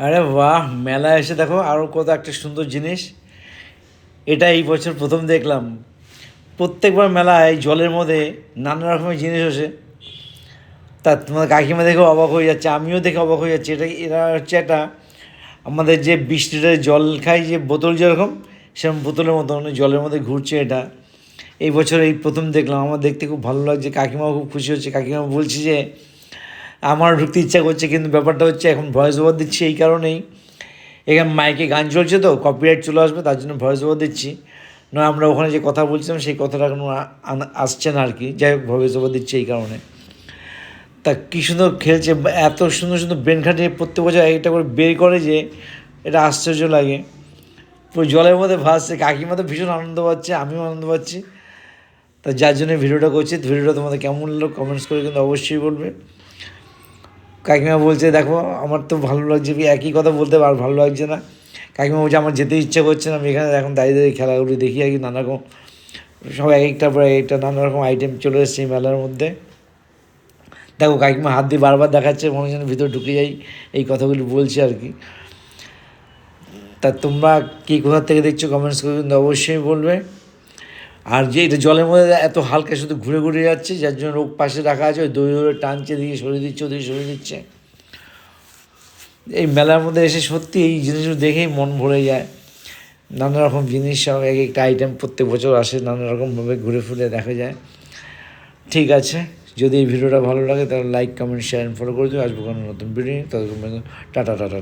আরে বাহ, মেলায় এসে দেখো আরও কত একটা সুন্দর জিনিস। এটা এই বছর প্রথম দেখলাম। প্রত্যেকবার মেলায় জলের মধ্যে নানা রকমের জিনিস আসে। তা তোমার কাকিমা দেখে অবাক হয়ে যাচ্ছে, আমিও দেখে অবাক হয়ে যাচ্ছি। এরা হচ্ছে একটা আমাদের যে 20 লিটারের জল খাই, যে বোতল যেরকম, সেরকম বোতলের মতো জলের মধ্যে ঘুরছে এটা। এই বছর এই প্রথম দেখলাম, আমার দেখতে খুব ভালো লাগছে। কাকিমাও খুব খুশি হচ্ছে। কাকিমা বলছে যে আমার ঢুকতে ইচ্ছা করছে, কিন্তু ব্যাপারটা হচ্ছে এখন ভয়েস ওভার দিচ্ছি এই কারণেই, এখানে মাইকে গান চলছে তো কপিরাইট চলে আসবে, তার জন্য ভয়েস ওভার দিচ্ছি। নয় আমরা ওখানে যে কথা বলছিলাম সেই কথাটা এখনো আসছে না আর কি। যাই হোক, ভয়েস ওভার দিচ্ছি এই কারণে। তা কী সুন্দর খেলছে, এত সুন্দর সুন্দর ব্রেন খাটিয়ে প্রত্যেক বছর একটা করে বের করে, যে এটা আশ্চর্য লাগে। পুরো জলের মধ্যে ভাসছে। কাকিমা তো ভীষণ আনন্দ পাচ্ছে, আমিও আনন্দ পাচ্ছি। তা যার জন্য ভিডিওটা করছি। ভিডিওটা তোমাদের কেমন লাগলো কমেন্টস করে কিন্তু অবশ্যই বলবে। কাকিমা বলছে দেখো আমার তো ভালো লাগছে, একই কথা বলতে আর ভালো লাগছে না। কাকিমা বলছে আমার যেতে ইচ্ছা করছে না, আমি এখানে এখন দাঁড়িয়ে দাঁড়িয়ে খেলাগুলি দেখি আর কি। নানা রকম সব এক একটা পর এক একটা নানা রকম আইটেম চলে এসছে এই মেলার মধ্যে। দেখো কাকিমা হাত দিয়ে বারবার দেখাচ্ছে, মনে হচ্ছে ভিতরে ঢুকে যাই, এই কথাগুলি বলছে আর কি। তা তোমরা কী কোথা থেকে দেখছো কমেন্টস করে কিন্তু অবশ্যই বলবে। আর যে এটা জলের মধ্যে এত হালকা শুধু ঘুরে ঘুরে যাচ্ছে, যার জন্য রোগ পাশে রাখা আছে, ওই দড়ি ধরে টানছে, দিকে সরিয়ে দিচ্ছে, ওদিকে সরিয়ে দিচ্ছে। এই মেলার মধ্যে এসে সত্যি এই জিনিসগুলো দেখেই মন ভরে যায়। নানা রকম জিনিস সব এক একটা আইটেম প্রত্যেক বছর আসে, নানা রকমভাবে ঘুরে ফিরে দেখা যায়। ঠিক আছে, যদি এই ভিডিওটা ভালো লাগে তাহলে লাইক কমেন্ট শেয়ার ফলো করে দিও। আসবো কোনো নতুন ভিডিও, ততক্ষণ টাটা টাটা টাটা।